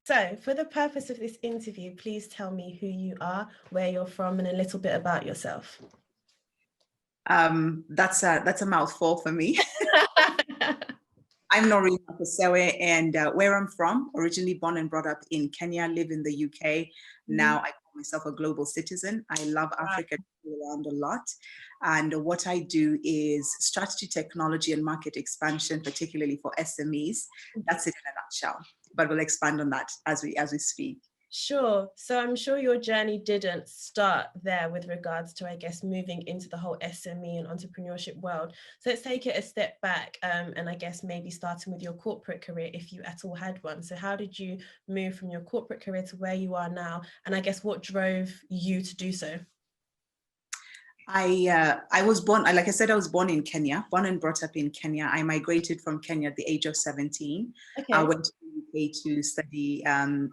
So, for the purpose of this interview, please tell me who you are, where you're from, and a little bit about yourself. That's a mouthful for me. I'm Noreen Makosewe, and where I'm from, originally born and brought up in Kenya, live in the UK. Now I call myself a global citizen. I love Africa, around a lot. And what I do is strategy, technology, and market expansion, particularly for SMEs. That's it in a nutshell. But we'll expand on that as we speak. Sure. So I'm sure your journey didn't start there with regards to, I guess, moving into the whole SME and entrepreneurship world. So let's take it a step back and I guess maybe starting with your corporate career, if you at all had one. So how did you move from your corporate career to where you are now? And I guess what drove you to do so? I was born, like I said, I was born in Kenya, born and brought up in Kenya. I migrated from Kenya at the age of 17. Okay. I went to the UK to study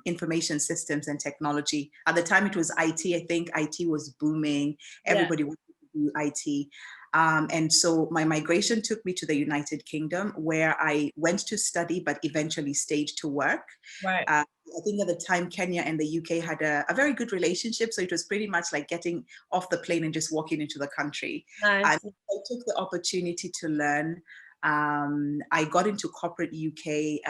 information systems and technology. At the time it was IT. I think IT was booming. Everybody wanted to do IT. And so my migration took me to the United Kingdom, where I went to study, but eventually stayed to work. Right. I think at the time, Kenya and the UK had a very good relationship. So it was pretty much like getting off the plane and just walking into the country. Nice. And I took the opportunity to learn. I got into corporate UK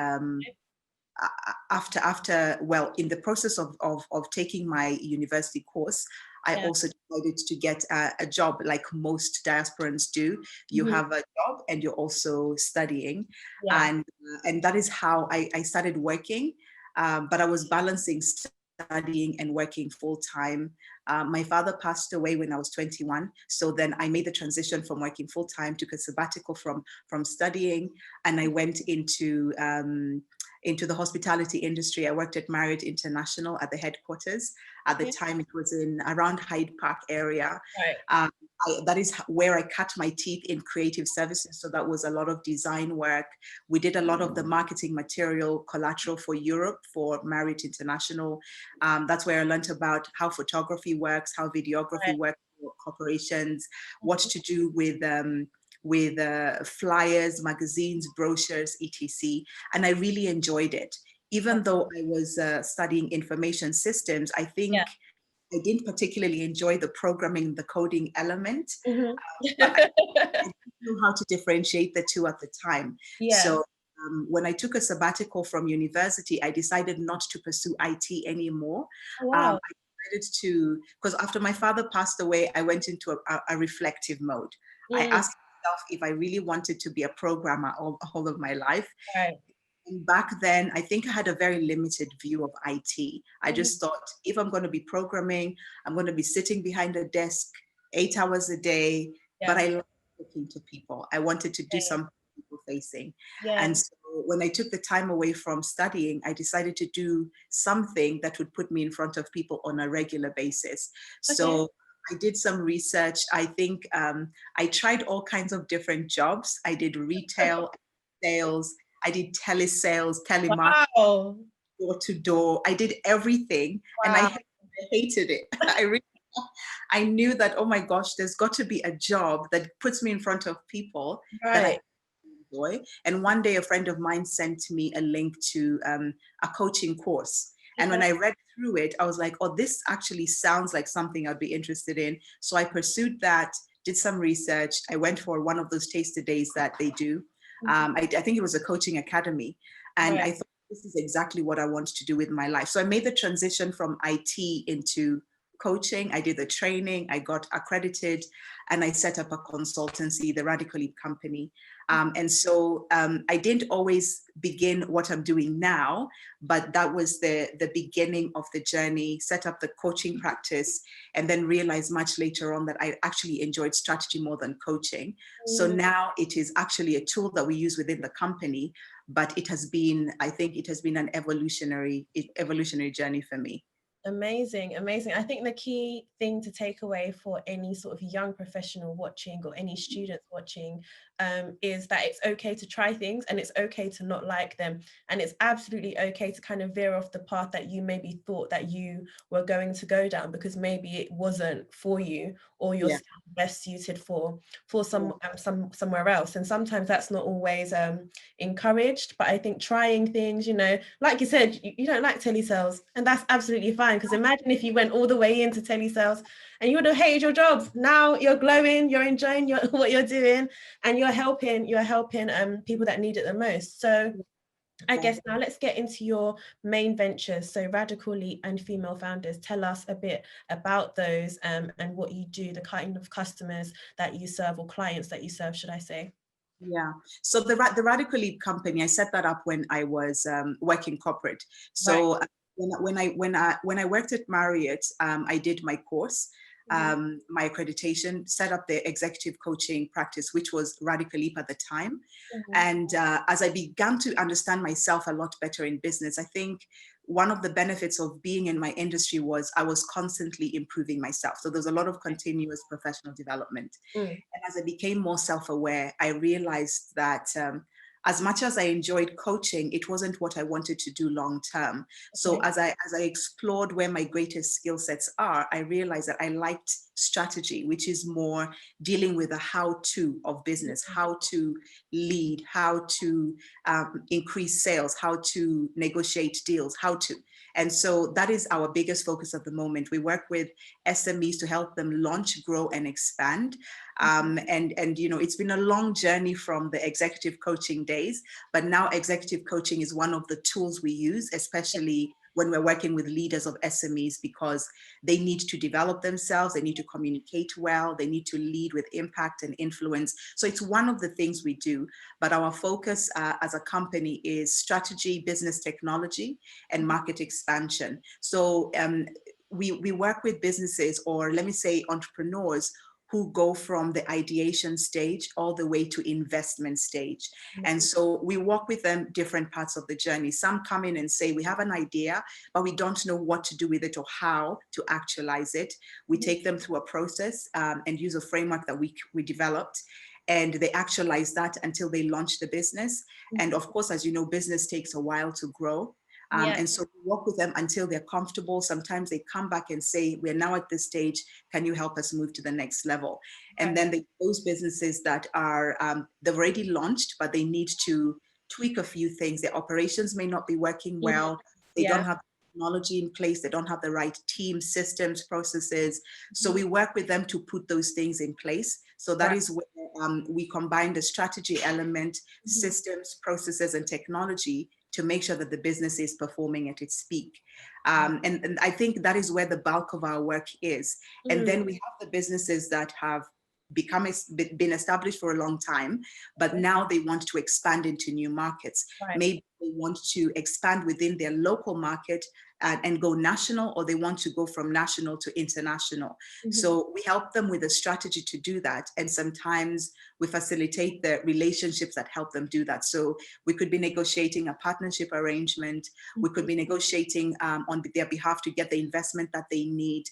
in the process of taking my university course. I also decided to get a job like most diasporans do. You have a job and you're also studying. And that is how I started working. But I was balancing studying and working full time. My father passed away when I was 21. So then I made the transition from working full time, took a sabbatical from studying, and I went into the hospitality industry. I worked at Marriott International at the headquarters. At the time, it was in around Hyde Park area. Right. That is where I cut my teeth in creative services. So that was a lot of design work. We did a lot of the marketing material collateral for Europe for Marriott International. That's where I learned about how photography works, how videography works for corporations, what to do with flyers, magazines, brochures, etc. And I really enjoyed it. Even though I was studying information systems, I think I didn't particularly enjoy the programming, the coding element. But I didn't know how to differentiate the two at the time. So when I took a sabbatical from university, I decided not to pursue IT anymore. I decided to, because after my father passed away, I went into a reflective mode. I asked myself if I really wanted to be a programmer all of my life. And back then, I think I had a very limited view of IT. I just thought, if I'm going to be programming, I'm going to be sitting behind a desk 8 hours a day. But I love talking to people. I wanted to do something people facing. And so when I took the time away from studying, I decided to do something that would put me in front of people on a regular basis. So I did some research. I think I tried all kinds of different jobs. I did retail, sales, I did telesales, telemarketing, door to door. I did everything, and I hated it. I knew that, oh my gosh, there's got to be a job that puts me in front of people that I enjoy. And one day, a friend of mine sent me a link to a coaching course. And when I read through it, I was like, oh, this actually sounds like something I'd be interested in. So I pursued that, did some research. I went for one of those taster days that they do. I think it was a coaching academy. And I thought, this is exactly what I want to do with my life. So I made the transition from IT into coaching. I did the training, I got accredited, and I set up a consultancy, the Radical Leap company. And so I didn't always begin what I'm doing now, but that was the beginning of the journey, set up the coaching practice, and then realized much later on that I actually enjoyed strategy more than coaching. So now it is actually a tool that we use within the company, but it has been, I think it has been an evolutionary journey for me. Amazing, amazing. I think the key thing to take away for any sort of young professional watching or any students watching is that it's okay to try things and it's okay to not like them. And it's absolutely okay to kind of veer off the path that you maybe thought that you were going to go down, because maybe it wasn't for you, or you're best suited for somewhere else. And sometimes that's not always encouraged, but I think trying things, like you said, you don't like telesales, and that's absolutely fine, because imagine if you went all the way into telesales and you would have hated your job. Now you're glowing, you're enjoying what you're doing, and you're helping people that need it the most. So I guess now let's get into your main ventures. So Radical Leap and Female Founders. Tell us a bit about those and what you do, the kind of customers that you serve, or clients that you serve, should I say. Yeah. So the Radical Leap company, I set that up when I was working corporate. So when I worked at Marriott, I did my course, my accreditation, set up the executive coaching practice, which was Radical Leap at the time. And as I began to understand myself a lot better in business, I think one of the benefits of being in my industry was I was constantly improving myself. So there's a lot of continuous professional development. And as I became more self-aware, I realized that as much as I enjoyed coaching, it wasn't what I wanted to do long term. So as I explored where my greatest skill sets are, I realized that I liked strategy, which is more dealing with the how-to of business, how to lead, how to increase sales, how to negotiate deals, how to. And so that is our biggest focus at the moment. We work with SMEs to help them launch, grow, and expand. And it's been a long journey from the executive coaching days, but now executive coaching is one of the tools we use, especially when we're working with leaders of SMEs, because they need to develop themselves, they need to communicate well, they need to lead with impact and influence. So it's one of the things we do, but our focus as a company is strategy, business technology, and market expansion. So we work with businesses, or let me say entrepreneurs, who go from the ideation stage all the way to investment stage. And so we work with them different parts of the journey. Some come in and say, we have an idea, but we don't know what to do with it or how to actualize it. We take them through a process and use a framework that we developed, and they actualize that until they launch the business. And of course, as you know, business takes a while to grow. And so we work with them until they're comfortable. Sometimes they come back and say, we're now at this stage, can you help us move to the next level? And then those businesses that are, they've already launched, but they need to tweak a few things. Their operations may not be working well. They don't have technology in place. They don't have the right team, systems, processes. So we work with them to put those things in place. So that is where we combine the strategy element, systems, processes, and technology to make sure that the business is performing at its peak. And I think that is where the bulk of our work is. And then we have the businesses that have been established for a long time, but now they want to expand into new markets. Maybe they want to expand within their local market and go national, or they want to go from national to international. So we help them with a strategy to do that. And sometimes we facilitate the relationships that help them do that. So we could be negotiating a partnership arrangement. We could be negotiating on their behalf to get the investment that they need.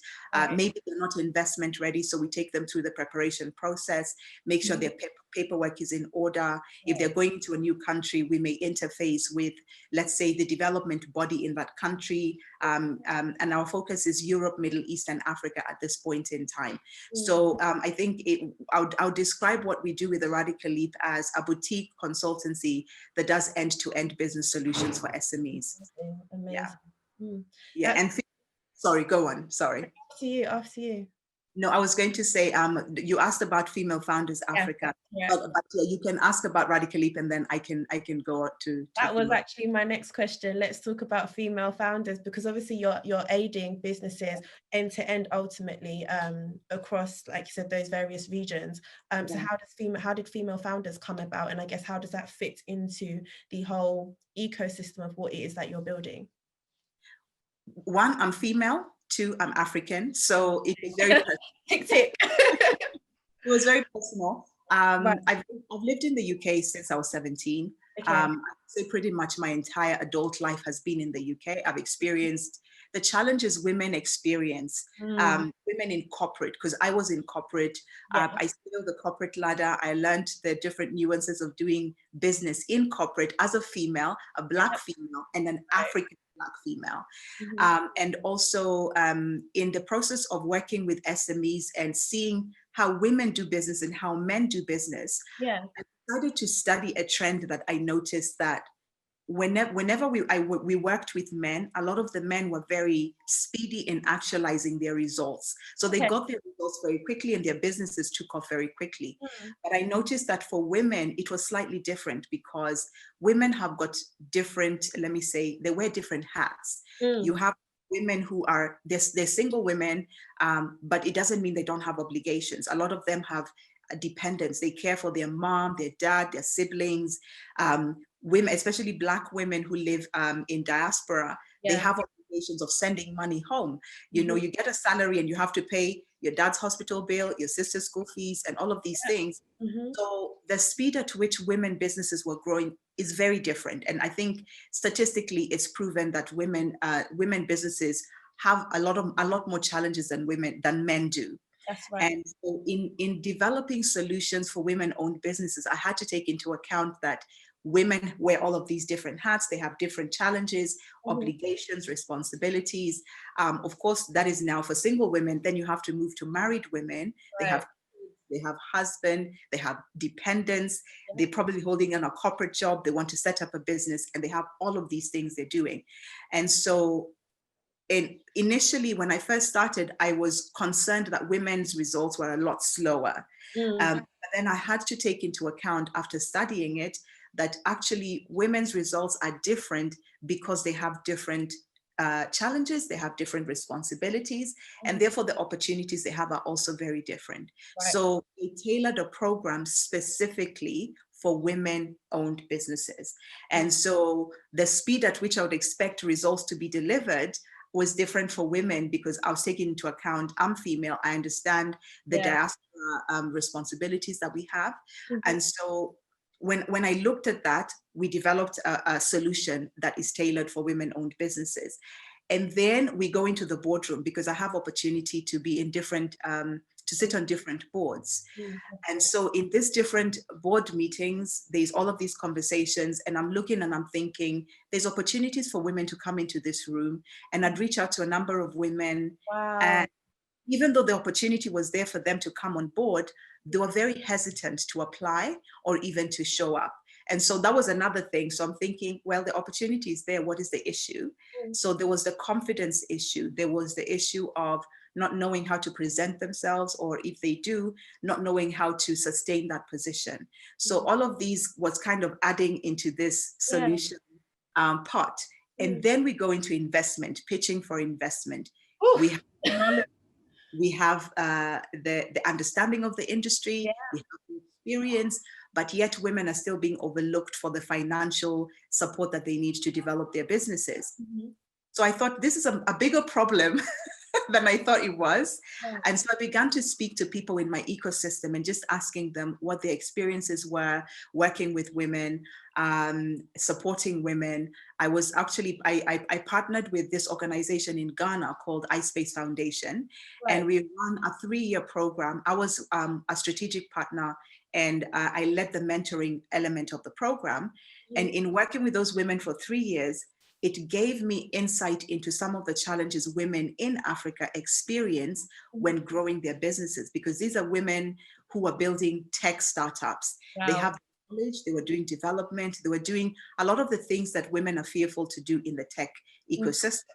Maybe they're not investment ready, so we take them through the preparation process, make sure their paperwork is in order. If they're going to a new country, we may interface with, let's say, the development body in that country. And our focus is Europe, Middle East, and Africa at this point in time. So I think I'll describe what we do with the Radical Leap as a boutique consultancy that does end-to-end business solutions for SMEs. Amazing. And sorry, go on. Sorry. After you. No, I was going to say, you asked about Female Founders Africa, but you can ask about Radical Leap, and then I can go to that was actually my next question. Let's talk about female founders, because obviously you're aiding businesses end to end ultimately across, like you said, those various regions. So how did female founders come about, and I guess how does that fit into the whole ecosystem of what it is that you're building? One, I'm female. Two, I'm African, so it was very tick. It was very personal. I've lived in the UK since I was 17. Okay. I'd say pretty much my entire adult life has been in the UK. I've experienced the challenges women experience, women in corporate, because I was in corporate. Yeah. I scaled the corporate ladder. I learned the different nuances of doing business in corporate as a female, a Black female, and an African Black female. And also in the process of working with SMEs and seeing how women do business and how men do business, Yeah. I started to study a trend that I noticed that whenever we worked with men, a lot of the men were very speedy in actualizing their results. So they got their results very quickly and their businesses took off very quickly. But I noticed that for women, it was slightly different because women have got different, let me say, they wear different hats. You have women who are, they're single women, but it doesn't mean they don't have obligations. A lot of them have dependents. They care for their mom, their dad, their siblings. Women, especially Black women who live in diaspora, they have obligations of sending money home. You know, you get a salary and you have to pay your dad's hospital bill, your sister's school fees, and all of these things. So the speed at which women businesses were growing is very different. And I think statistically, it's proven that women businesses have a lot more challenges than men do. That's right. And so in developing solutions for women-owned businesses, I had to take into account that women wear all of these different hats. They have different challenges, obligations, responsibilities. Of course, that is now for single women. Then you have to move to married women. They have kids, they have husband, they have dependents. They're probably holding on a corporate job. They want to set up a business, and they have all of these things they're doing. And so initially, when I first started, I was concerned that women's results were a lot slower. But then I had to take into account, after studying it, that actually women's results are different because they have different challenges, they have different responsibilities, and therefore the opportunities they have are also very different. So they tailored a program specifically for women-owned businesses. And so the speed at which I would expect results to be delivered was different for women because I was taking into account, I'm female, I understand the diaspora responsibilities that we have. And so when I looked at that, we developed a solution that is tailored for women-owned businesses. And then we go into the boardroom because I have opportunity to be in different, to sit on different boards. And so in these different board meetings, there's all of these conversations, and I'm looking and I'm thinking, there's opportunities for women to come into this room. And I'd reach out to a number of women. And even though the opportunity was there for them to come on board, they were very hesitant to apply or even to show up. And so that was another thing. So I'm thinking, well, the opportunity is there. What is the issue? So there was the confidence issue. There was the issue of not knowing how to present themselves, or if they do, not knowing how to sustain that position. So all of these was kind of adding into this solution pot. And then we go into investment, pitching for investment. We have knowledge, we have the understanding of the industry, we have the experience, but yet women are still being overlooked for the financial support that they need to develop their businesses. So I thought this is a bigger problem than I thought it was. And so I began to speak to people in my ecosystem and just asking them what their experiences were working with women, supporting women. I was actually, I partnered with this organization in Ghana called iSpace Foundation, and we ran a 3-year program. I was a strategic partner, and I led the mentoring element of the program. And in working with those women for 3 years, it gave me insight into some of the challenges women in Africa experience when growing their businesses, because these are women who are building tech startups. They have knowledge, they were doing development, they were doing a lot of the things that women are fearful to do in the tech ecosystem.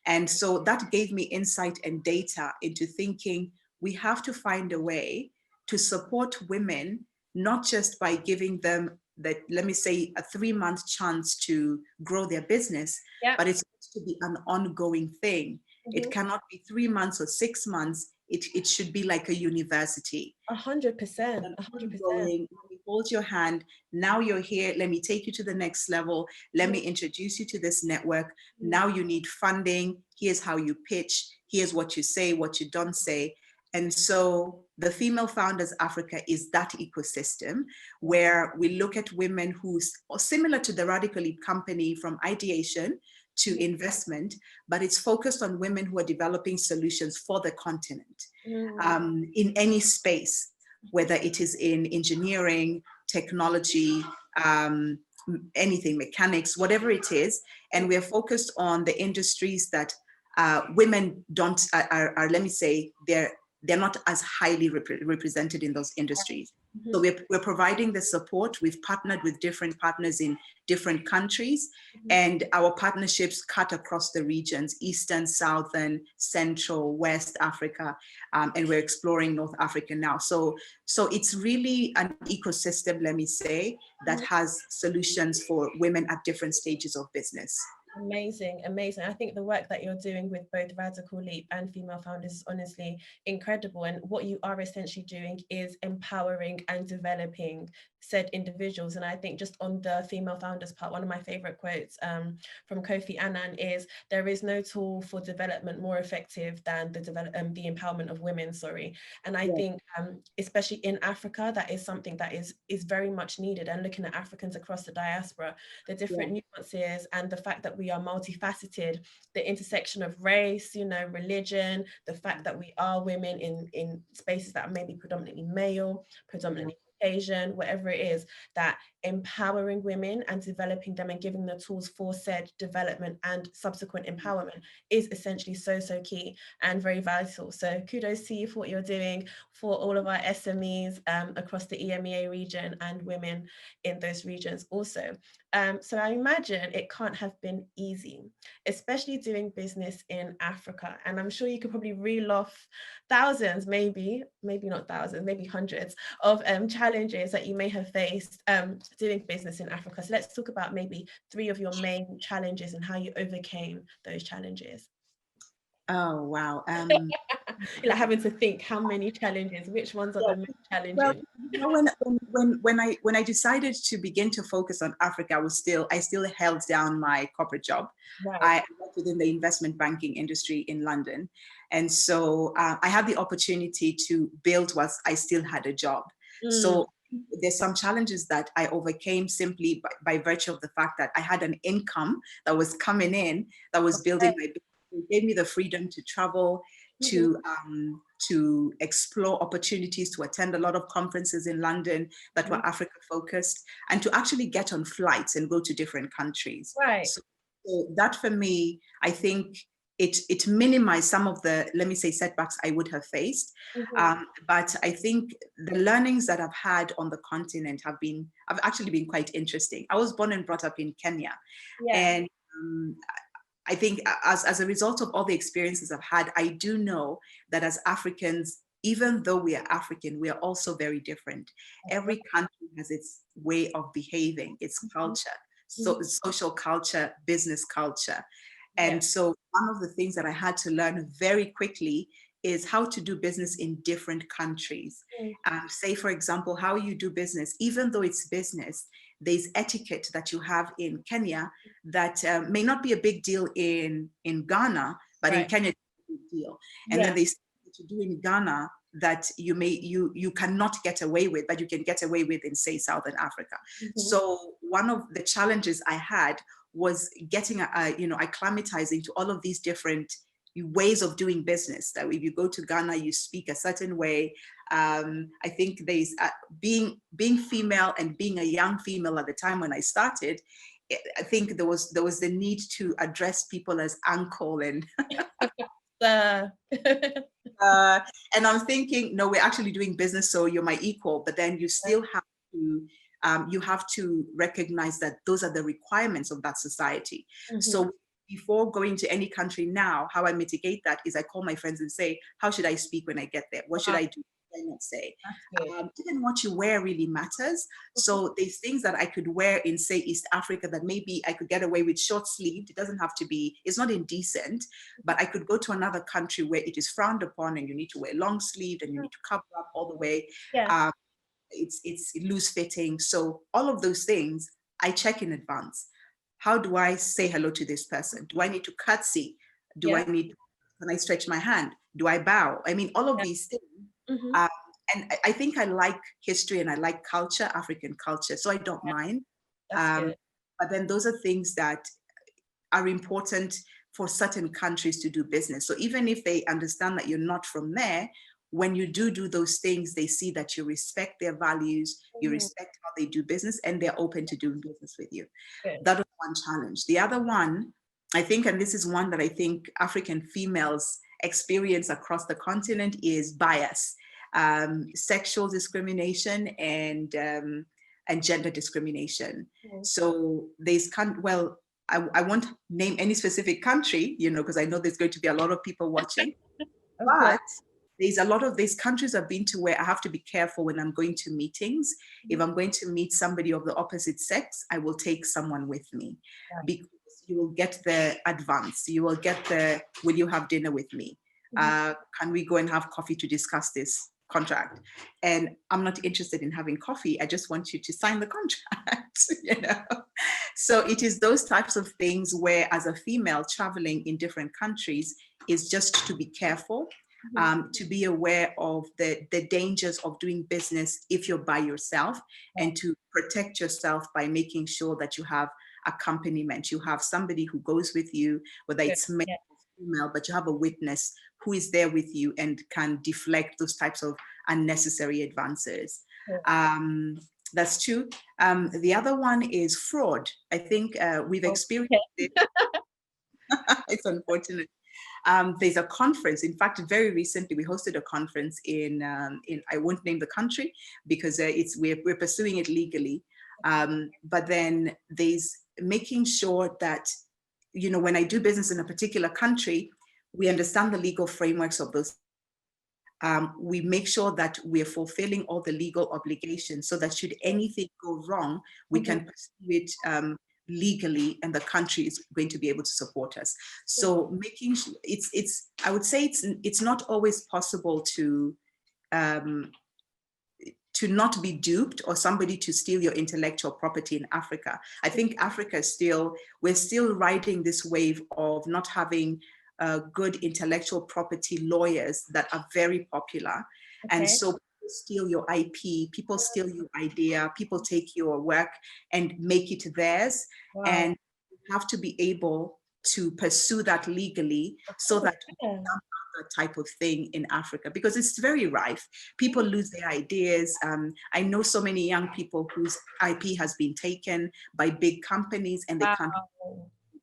And so that gave me insight and data into thinking we have to find a way to support women, not just by giving them that, let me say, a 3-month chance to grow their business, but it's supposed to be an ongoing thing. It cannot be 3 months or 6 months. It should be like a university. 100%. 100%. Let me hold your hand. Now you're here. Let me take you to the next level. Let me introduce you to this network. Now you need funding. Here's how you pitch. Here's what you say, what you don't say. And so the Female Founders Africa is that ecosystem where we look at women who's similar to the Radical Leap company, from ideation to investment, but it's focused on women who are developing solutions for the continent in any space, whether it is in engineering, technology, anything, mechanics, whatever it is. And we're focused on the industries that women don't, let me say, they're not as highly represented in those industries. So we're providing the support. We've partnered with different partners in different countries, and our partnerships cut across the regions: Eastern, Southern, Central, West Africa, and we're exploring North Africa now. So it's really an ecosystem, let me say, that has solutions for women at different stages of business. Amazing, amazing. I think the work that you're doing with both Radical Leap and Female Founders is honestly incredible. And what you are essentially doing is empowering and developing said individuals. And I think just on the Female Founders part, one of my favorite quotes from Kofi Annan is, "There is no tool for development more effective than the empowerment of women." And I think especially in Africa, that is something that is very much needed. And looking at Africans across the diaspora, the different nuances and the fact that we are multifaceted, the intersection of race, religion, the fact that we are women in spaces that are maybe predominantly male, predominantly Asian, whatever it is, that empowering women and developing them and giving the tools for said development and subsequent empowerment is essentially so key and very vital. So kudos to you for what you're doing for all of our SMEs across the EMEA region and women in those regions also. So I imagine it can't have been easy, especially doing business in Africa. And I'm sure you could probably reel off thousands, maybe not thousands, maybe hundreds of challenges that you may have faced doing business in Africa. So let's talk about maybe 3 of your main challenges and how you overcame those challenges. Oh, wow. You're like having to think how many challenges, which ones are the main challenges? Well, when I decided to begin to focus on Africa, I still held down my corporate job. Right. I worked within the investment banking industry in London. And so I had the opportunity to build whilst I still had a job. So there's some challenges that I overcame simply by virtue of the fact that I had an income that was coming in, that was building my business. It gave me the freedom to travel, to explore opportunities, to attend a lot of conferences in London that were Africa focused, and to actually get on flights and go to different countries. Right. So that for me, I think it minimized some of the, let me say, setbacks I would have faced. But I think the learnings that I've had on the continent have actually been quite interesting. I was born and brought up in Kenya. And I think as a result of all the experiences I've had, I do know that as Africans, even though we are African, we are also very different. Every country has its way of behaving, its culture, so social culture, business culture. And so one of the things that I had to learn very quickly is how to do business in different countries. Say, for example, how you do business, even though it's business, there's etiquette that you have in Kenya that may not be a big deal in Ghana, but in Kenya it's a big deal. And then there's things that you do in Ghana that you cannot get away with, but you can get away with in, say, Southern Africa. So one of the challenges I had was getting acclimatizing to all of these different ways of doing business. That if you go to Ghana, you speak a certain way. I think there's being female and being a young female at the time when I started, I think there was the need to address people as uncle and and I'm thinking, no, we're actually doing business, so you're my equal, but then you still have to recognize that those are the requirements of that society. So before going to any country now, how I mitigate that is I call my friends and say, how should I speak when I get there? What should I do? Not say. Even what you wear really matters. So there's things that I could wear in, say, East Africa that maybe I could get away with short sleeved. It doesn't have to be, it's not indecent, but I could go to another country where it is frowned upon and you need to wear long sleeved and you need to cover up all the way. It's loose fitting. So all of those things I check in advance. How do I say hello to this person? Do I need to curtsy? Do I need Can I stretch my hand? Do I bow? I mean, all of these things. Mm-hmm. Um, and I think I like history and I like culture, African culture, so I don't mind. That's Um, good. but then those are things that are important for certain countries to do business. So even if they understand that you're not from there, when you do those things, they see that you respect their values, you Mm, respect how they do business, and they're open to doing business with you. good. That was one challenge. The other one, I think, and this is one that I think African females experience across the continent, is bias, sexual discrimination, and gender discrimination. Mm. So I won't name any specific country, because I know there's going to be a lot of people watching, Of course. but there's a lot of these countries I've been to where I have to be careful when I'm going to meetings. If I'm going to meet somebody of the opposite sex, I will take someone with me, Right. because you will get the advance. You will get the, will you have dinner with me? Can we go and have coffee to discuss this contract? And I'm not interested in having coffee. I just want you to sign the contract. So it is those types of things where, as a female traveling in different countries, is just to be careful, to be aware of the dangers of doing business if you're by yourself, and to protect yourself by making sure that you have accompaniment. You have somebody who goes with you, whether Good. it's male Yeah. or female, but you have a witness who is there with you and can deflect those types of unnecessary advances. That's two. The other one is fraud. I think we've experienced it. It's unfortunate. There's a conference. In fact, very recently we hosted a conference in I won't name the country because we're pursuing it legally. But then there's making sure that, when I do business in a particular country, we understand the legal frameworks of those. We make sure that we're fulfilling all the legal obligations, so that should anything go wrong, we can pursue it legally, and the country is going to be able to support us. So making it's I would say it's not always possible to not be duped or somebody to steal your intellectual property in Africa. I think Africa we're still riding this wave of not having good intellectual property lawyers that are very popular. And so people steal your IP, people steal your idea, people take your work and make it theirs. Wow. And you have to be able to pursue that legally, so that that type of thing in Africa, because it's very rife. People lose their ideas. I know so many young people whose IP has been taken by big companies and they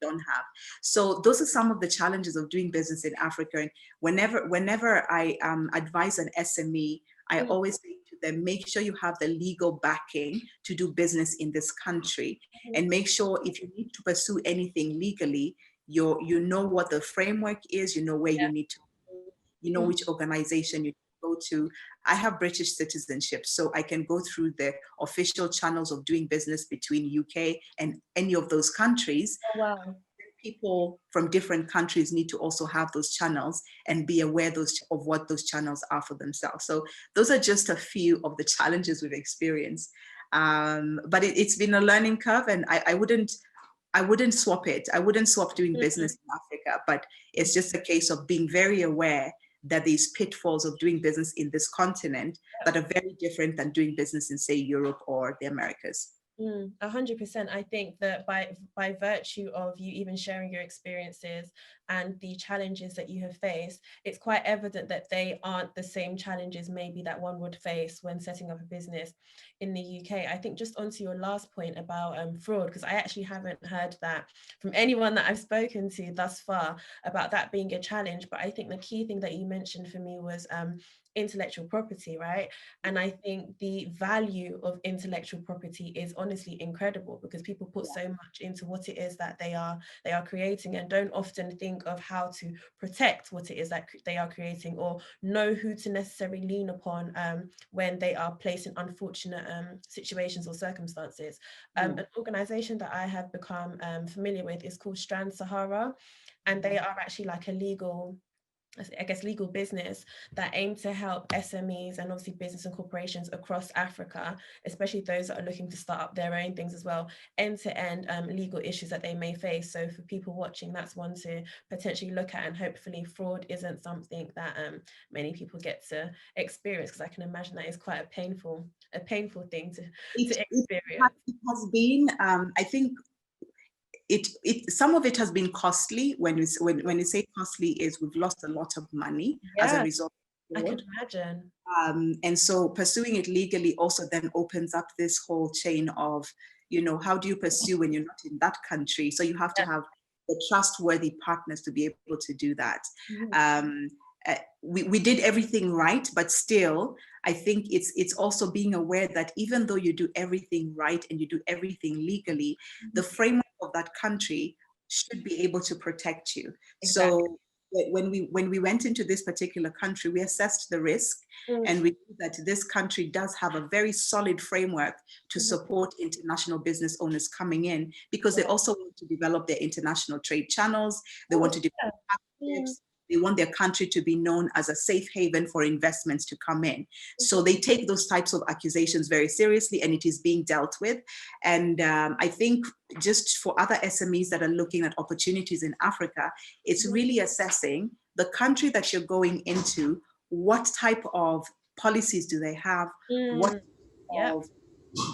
don't have. So those are some of the challenges of doing business in Africa. And whenever I advise an SME, I always say to them, make sure you have the legal backing to do business in this country, and make sure if you need to pursue anything legally, you know what the framework is, you know where you need to go, you know which organization you go to. I have British citizenship, so I can go through the official channels of doing business between UK and any of those countries. Oh, wow. People from different countries need to also have those channels and be aware of what those channels are for themselves. So those are just a few of the challenges we've experienced. But it's been a learning curve, and I wouldn't swap it. I wouldn't swap doing business in Africa, but it's just a case of being very aware that these pitfalls of doing business in this continent that are very different than doing business in, say, Europe or the Americas. 100%. I think that by virtue of you even sharing your experiences and the challenges that you have faced, it's quite evident that they aren't the same challenges maybe that one would face when setting up a business in the UK. I think just onto your last point about fraud, because I actually haven't heard that from anyone that I've spoken to thus far about that being a challenge. But I think the key thing that you mentioned for me was intellectual property, right? And I think the value of intellectual property is honestly incredible, because people put so much into what it is that they are creating, and don't often think of how to protect what it is that they are creating, or know who to necessarily lean upon when they are placed in unfortunate situations or circumstances. An organization that I have become familiar with is called Strand Sahara, and they are actually like a legal I guess, legal business that aim to help SMEs and obviously business and corporations across Africa, especially those that are looking to start up their own things as well, end-to-end legal issues that they may face. So for people watching, that's one to potentially look at, and hopefully fraud isn't something that many people get to experience, because I can imagine that is quite a painful thing to experience. It has been, I think, some of it has been costly. When you say costly, is we've lost a lot of money as a Yeah, result of I can fraud. imagine. And so pursuing it legally also then opens up this whole chain of, how do you pursue when you're not in that country? So you have to have the trustworthy partners to be able to do that. Mhm. We did everything right, but still, I think it's also being aware that even though you do everything right and you do everything legally, the framework of that country should be able to protect you. Exactly. So when we went into this particular country, we assessed the risk, Mm. and we knew that this country does have a very solid framework to support international business owners coming in, because they also want to develop their international trade channels. They want to develop partnerships. They want their country to be known as a safe haven for investments to come in. So they take those types of accusations very seriously, and it is being dealt with. And I think just for other SMEs that are looking at opportunities in Africa, it's really assessing the country that you're going into. What type of policies do they have? What Yep. of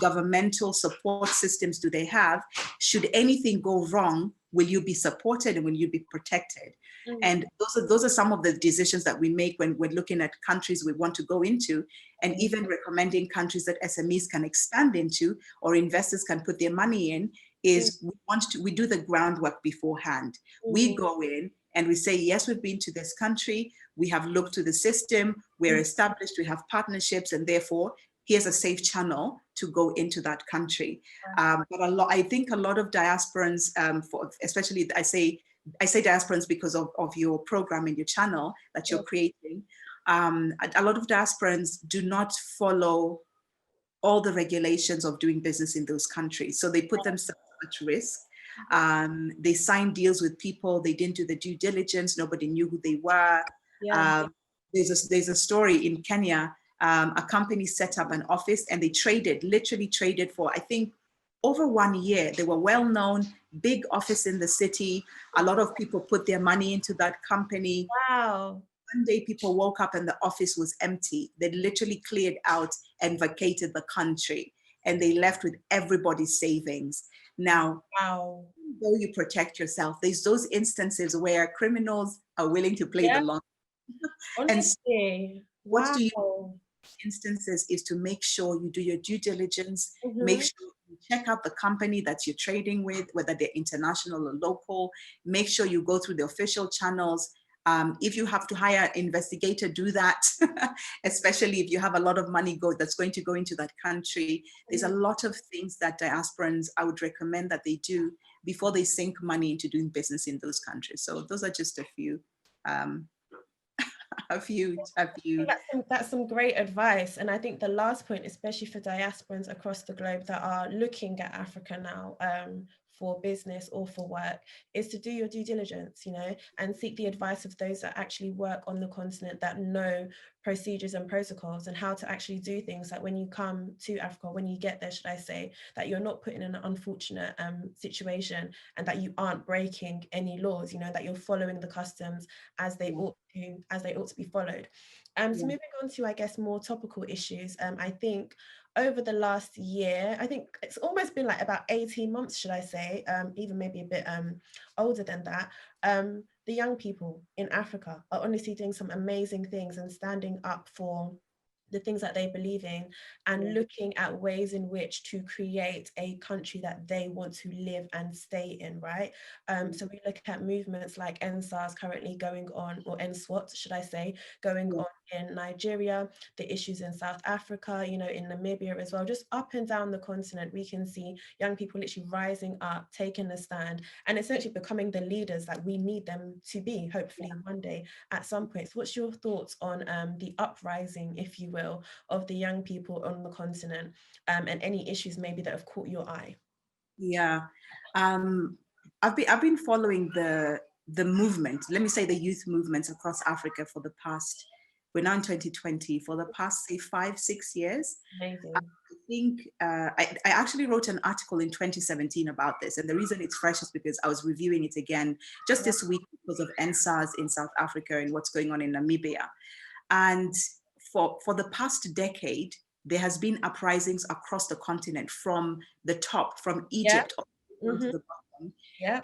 governmental support systems do they have? Should anything go wrong, will you be supported and will you be protected? And those are some of the decisions that we make when we're looking at countries we want to go into, and even recommending countries that SMEs can expand into or investors can put their money in. Is we do the groundwork beforehand. We go in and we say, yes, we've been to this country, we have looked to the system, we're established, we have partnerships, and therefore here's a safe channel to go into that country. But I think a lot of diasporans, especially I say diasporans because of your program and your channel that you're creating. A lot of diasporans do not follow all the regulations of doing business in those countries. So they put themselves at risk. They signed deals with people, they didn't do the due diligence, nobody knew who they were. There's a story in Kenya. A company set up an office and they literally traded for, I think, over 1 year. They were well known, big office in the city. A lot of people put their money into that company. Wow. One day people woke up and the office was empty. They literally cleared out and vacated the country, and they left with everybody's savings. Now, Wow. though you protect yourself, there's those instances where criminals are willing to play the long. And Honestly. what do you Wow. instances is to make sure you do your due diligence, make sure you check out the company that you're trading with, whether they're international or local, make sure you go through the official channels. If you have to hire an investigator, do that, especially if you have a lot of money that's going to go into that country. There's a lot of things that diasporans, I would recommend that they do before they sink money into doing business in those countries. So those are just a few. A few. That's some great advice. And I think the last point, especially for diasporans across the globe that are looking at Africa now for business or for work, is to do your due diligence, and seek the advice of those that actually work on the continent, that know procedures and protocols and how to actually do things. Like when you come to Africa, when you get there, should I say, that you're not put in an unfortunate situation, and that you aren't breaking any laws, that you're following the customs as they ought to be followed. So moving on to, I guess, more topical issues, I think over the last year, I think it's almost been like about 18 months, should I say, even maybe a bit older than that, the young people in Africa are honestly doing some amazing things and standing up for the things that they believe in, and looking at ways in which to create a country that they want to live and stay in, right? So we look at movements like NSAS currently going on, or NSWAT, should I say, going on in Nigeria, the issues in South Africa, in Namibia as well, just up and down the continent. We can see young people literally rising up, taking a stand, and essentially becoming the leaders that we need them to be, hopefully one day at some point. So what's your thoughts on the uprising, if you will, of the young people on the continent, and any issues maybe that have caught your eye? Yeah, I've been following the movement, let me say the youth movements across Africa for the past, we're now in 2020, for the past, say, 5-6 years. Amazing. I think I actually wrote an article in 2017 about this. And the reason it's fresh is because I was reviewing it again just this week because of NSAS in South Africa and what's going on in Namibia. And for the past decade, there has been uprisings across the continent from the top, from Egypt to the bottom.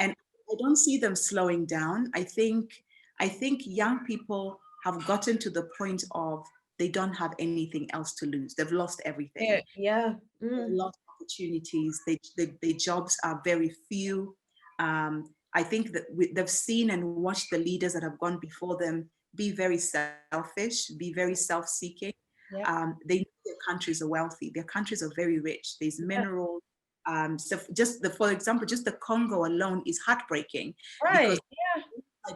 And I don't see them slowing down. I think young people have gotten to the point of they don't have anything else to lose. They've lost everything. They've lost opportunities. The jobs are very few. I think that they've seen and watched the leaders that have gone before them be very selfish, be very self-seeking. They know their countries are wealthy. Their countries are very rich. There's minerals. So for example, just the Congo alone is heartbreaking because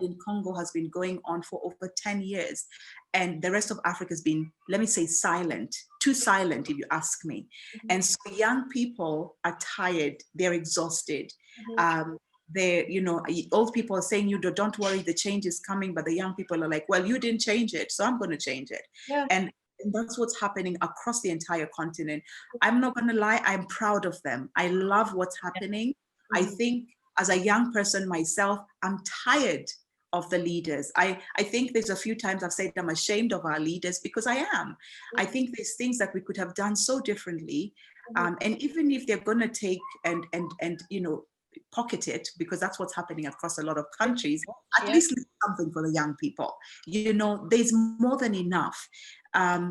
in Congo has been going on for over 10 years. And the rest of Africa has been, let me say, silent, too silent, if you ask me. And so young people are tired. They're exhausted. Old people are saying, don't worry, the change is coming. But the young people are like, well, you didn't change it, so I'm going to change it. And that's what's happening across the entire continent. I'm not going to lie, I'm proud of them. I love what's happening. I think as a young person myself, I'm tired of the leaders. I think there's a few times I've said I'm ashamed of our leaders because I am. I think there's things that we could have done so differently. And even if they're going to take and pocket it, because that's what's happening across a lot of countries, at least something for the young people. There's more than enough.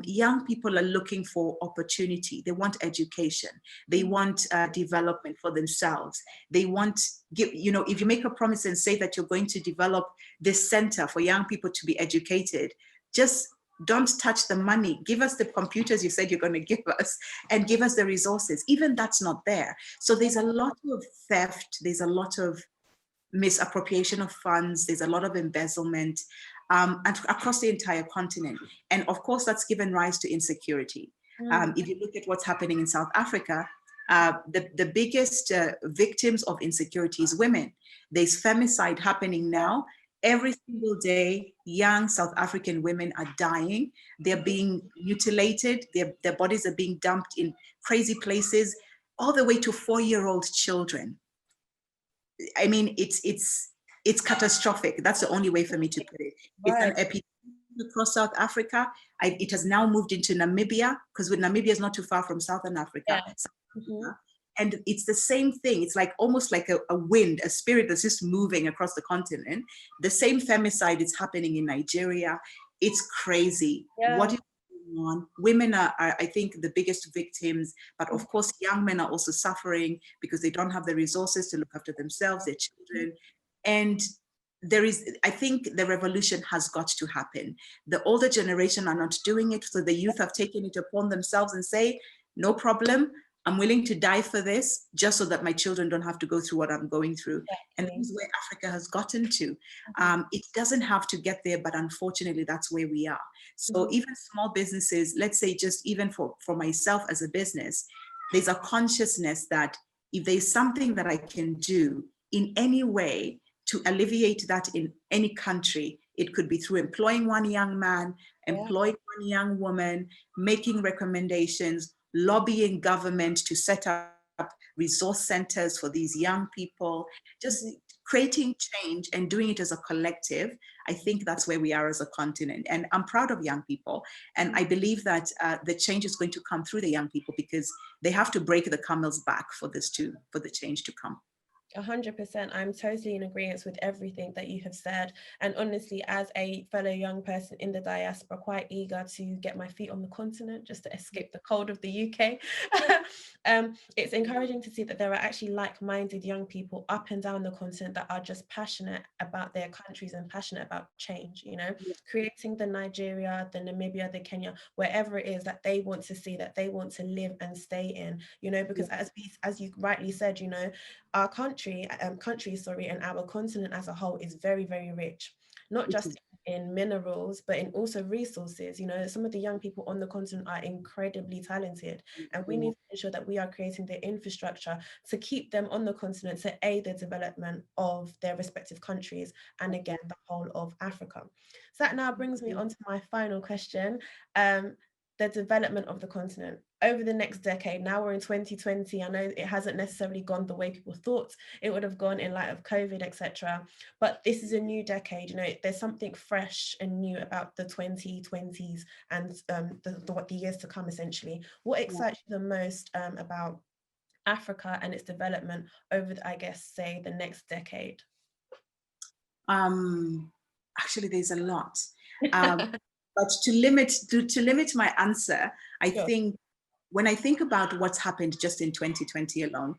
Young people are looking for opportunity. They want education. They want development for themselves. They want, if you make a promise and say that you're going to develop this center for young people to be educated, just don't touch the money. Give us the computers you said you're going to give us and give us the resources. Even that's not there. So there's a lot of theft. There's a lot of misappropriation of funds. There's a lot of embezzlement and across the entire continent. And of course, that's given rise to insecurity. If you look at what's happening in South Africa, the biggest victims of insecurity is women. There's femicide happening now. Every single day, young South African women are dying. They're being mutilated. Their bodies are being dumped in crazy places, all the way to 4-year-old children. I mean, it's catastrophic. That's the only way for me to put it. It's an epidemic across South Africa. It has now moved into Namibia, because Namibia is not too far from Southern Africa. And it's the same thing. It's like almost like a wind, a spirit that's just moving across the continent. The same femicide is happening in Nigeria. It's crazy. What is going on? Women are, I think, the biggest victims, but of course, young men are also suffering because they don't have the resources to look after themselves, their children. And I think the revolution has got to happen. The older generation are not doing it, so the youth have taken it upon themselves and say, no problem, I'm willing to die for this just so that my children don't have to go through what I'm going through. And this is where Africa has gotten to. It doesn't have to get there, but unfortunately, that's where we are. So even small businesses, let's say just even for myself as a business, there's a consciousness that if there's something that I can do in any way to alleviate that in any country, it could be through employing one young man, employing one young woman, making recommendations, lobbying government to set up resource centers for these young people, just creating change and doing it as a collective. I think that's where we are as a continent. And I'm proud of young people. And I believe that the change is going to come through the young people, because they have to break the camel's back for the change to come. 100%. I'm totally in agreement with everything that you have said. And honestly, as a fellow young person in the diaspora, quite eager to get my feet on the continent just to escape the cold of the UK. It's encouraging to see that there are actually like-minded young people up and down the continent that are just passionate about their countries and passionate about change, creating the Nigeria, the Namibia, the Kenya, wherever it is that they want to see, that they want to live and stay in, because as you rightly said, our countries, and our continent as a whole is very, very rich, not just in minerals, but in also resources. You know, some of the young people on the continent are incredibly talented, and we need to ensure that we are creating the infrastructure to keep them on the continent, to aid the development of their respective countries, and again, the whole of Africa. So that now brings me on to my final question. The development of the continent over the next decade. Now we're in 2020. I know it hasn't necessarily gone the way people thought it would have gone in light of COVID, etc. But this is a new decade. You know, there's something fresh and new about the 2020s and the years to come, essentially. What excites you the most about Africa and its development over, I guess, say the next decade? Actually, there's a lot. But to limit my answer, I think when I think about what's happened just in 2020 alone,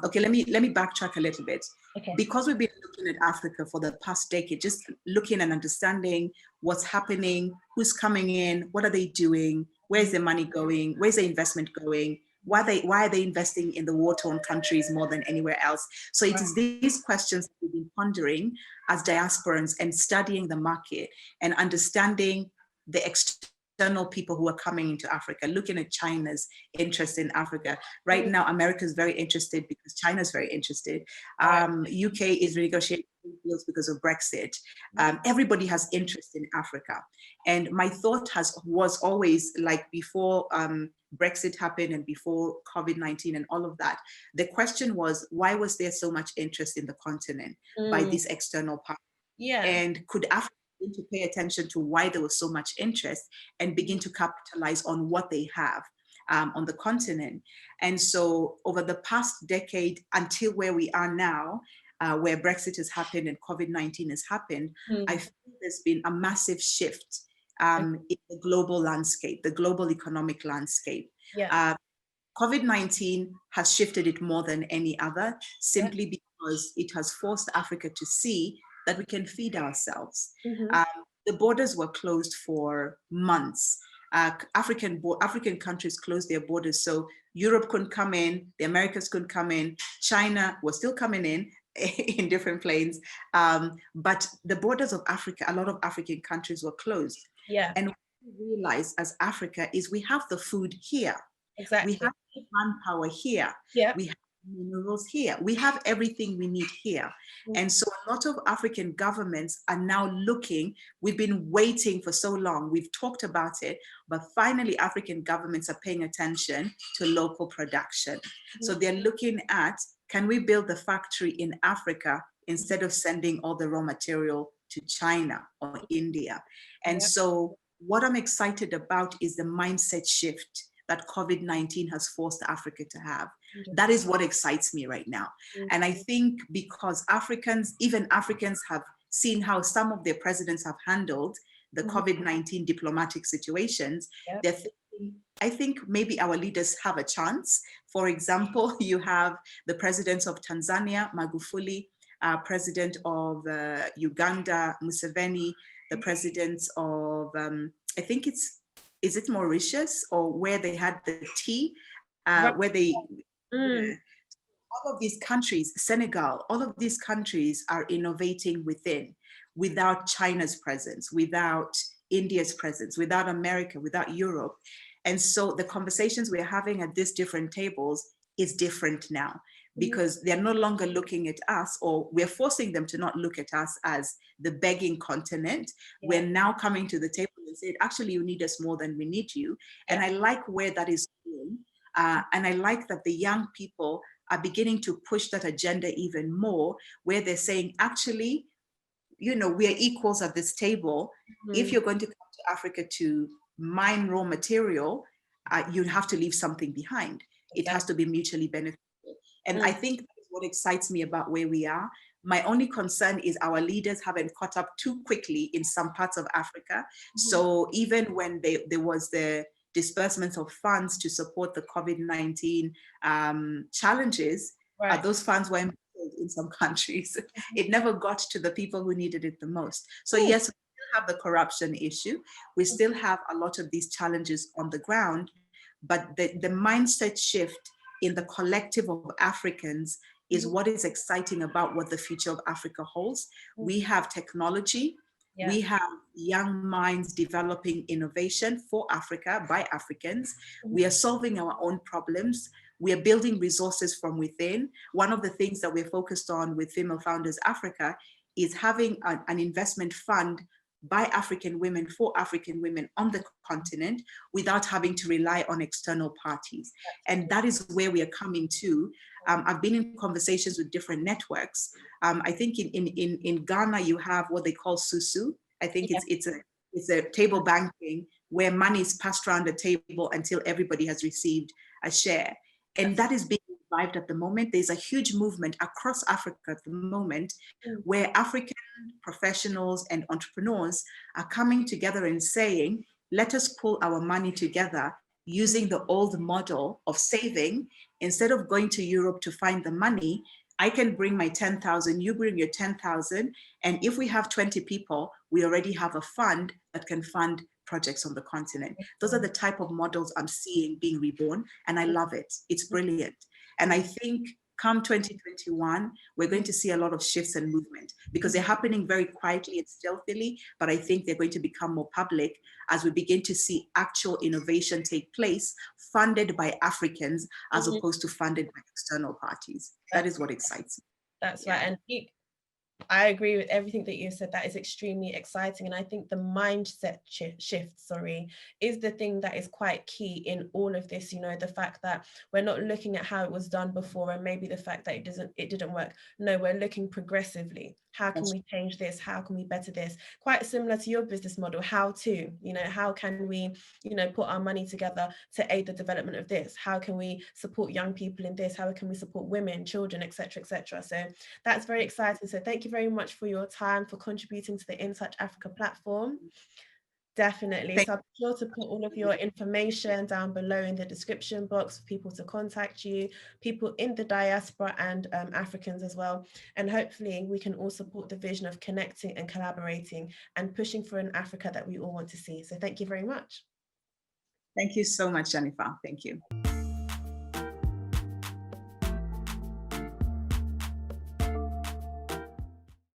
okay, let me backtrack a little bit. Okay. Because we've been looking at Africa for the past decade, just looking and understanding what's happening, who's coming in, what are they doing, where's the money going, where's the investment going, why are they investing in the war-torn countries more than anywhere else? So it is these questions that we've been pondering as diasporans and studying the market and understanding the external people who are coming into Africa, looking at China's interest in Africa. Right now, America is very interested because China is very interested. UK is renegotiating deals because of Brexit. Everybody has interest in Africa. And my thought was always, like, before Brexit happened and before COVID-19 and all of that, the question was, why was there so much interest in the continent by these external partners? And could Africa begin to pay attention to why there was so much interest and begin to capitalize on what they have on the continent? And so over the past decade until where we are now, where Brexit has happened and COVID-19 has happened, I feel there's been a massive shift in the global landscape, the global economic landscape. COVID-19 has shifted it more than any other, simply because it has forced Africa to see that we can feed ourselves. The borders were closed for months. African countries closed their borders, so Europe couldn't come in, the Americas couldn't come in, China was still coming in different planes, but the borders of Africa, a lot of African countries were closed. And what we realize as Africa is we have the food here. We have the manpower here. We have minerals here. We have everything we need here. And so a lot of African governments are now looking, we've been waiting for so long, we've talked about it, but finally African governments are paying attention to local production. So they're looking at, can we build the factory in Africa instead of sending all the raw material to China or India? And so what I'm excited about is the mindset shift that COVID-19 has forced Africa to have. That is what excites me right now. And I think because even Africans have seen how some of their presidents have handled the COVID-19 diplomatic situations, they're thinking, I think maybe our leaders have a chance. For example, you have the presidents of Tanzania, Magufuli, president of Uganda, Museveni, the presidents of, I think is it Mauritius, or where they had the tea, where they, all of these countries, Senegal, all of these countries are innovating without China's presence, without India's presence, without America, without Europe. And so the conversations we're having at these different tables is different now, because they're no longer looking at us, or we're forcing them to not look at us as the begging continent. We're now coming to the table and saying, actually, you need us more than we need you. And I like where that is going. And I like that the young people are beginning to push that agenda even more, where they're saying, actually, we are equals at this table. If you're going to come to Africa to mine raw material, you have to leave something behind. It has to be mutually beneficial. And I think that's what excites me about where we are. My only concern is our leaders haven't caught up too quickly in some parts of Africa. So even when there was the disbursements of funds to support the COVID-19 challenges, those funds were embezzled in some countries. It never got to the people who needed it the most. So yes, we still have the corruption issue. We still have a lot of these challenges on the ground, but the mindset shift in the collective of Africans is what is exciting about what the future of Africa holds. We have technology, we have young minds developing innovation for Africa by Africans. We are solving our own problems. We are building resources from within. One of the things that we're focused on with Female Founders Africa is having an investment fund by African women for African women on the continent without having to rely on external parties. And that is where we are coming to. I've been in conversations with different networks. I think in Ghana, you have what they call susu. I think it's a table banking where money is passed around the table until everybody has received a share. And that is being revived at the moment. There's a huge movement across Africa at the moment where African professionals and entrepreneurs are coming together and saying, let us pull our money together using the old model of saving. Instead of going to Europe to find the money, I can bring my 10,000, you bring your 10,000. And if we have 20 people, we already have a fund that can fund projects on the continent. Those are the type of models I'm seeing being reborn, and I love it. It's brilliant. And I think come 2021, we're going to see a lot of shifts and movement because they're happening very quietly and stealthily, but I think they're going to become more public as we begin to see actual innovation take place, funded by Africans as opposed to funded by external parties. That is what excites me. That's right. And I agree with everything that you said. That is extremely exciting. And I think the mindset shift, is the thing that is quite key in all of this. You know, the fact that we're not looking at how it was done before and maybe the fact that it didn't work. No, we're looking progressively. How can we change this? How can we better this? Quite similar to your business model. How can we, put our money together to aid the development of this? How can we support young people in this? How can we support women, children, etc., etc.? So that's very exciting. So thank you very much for your time, for contributing to the In Touch Africa platform. Definitely. So I'm sure to put all of your information down below in the description box for people to contact you, people in the diaspora and Africans as well. And hopefully we can all support the vision of connecting and collaborating and pushing for an Africa that we all want to see. So thank you very much. Thank you so much, Jennifer. Thank you.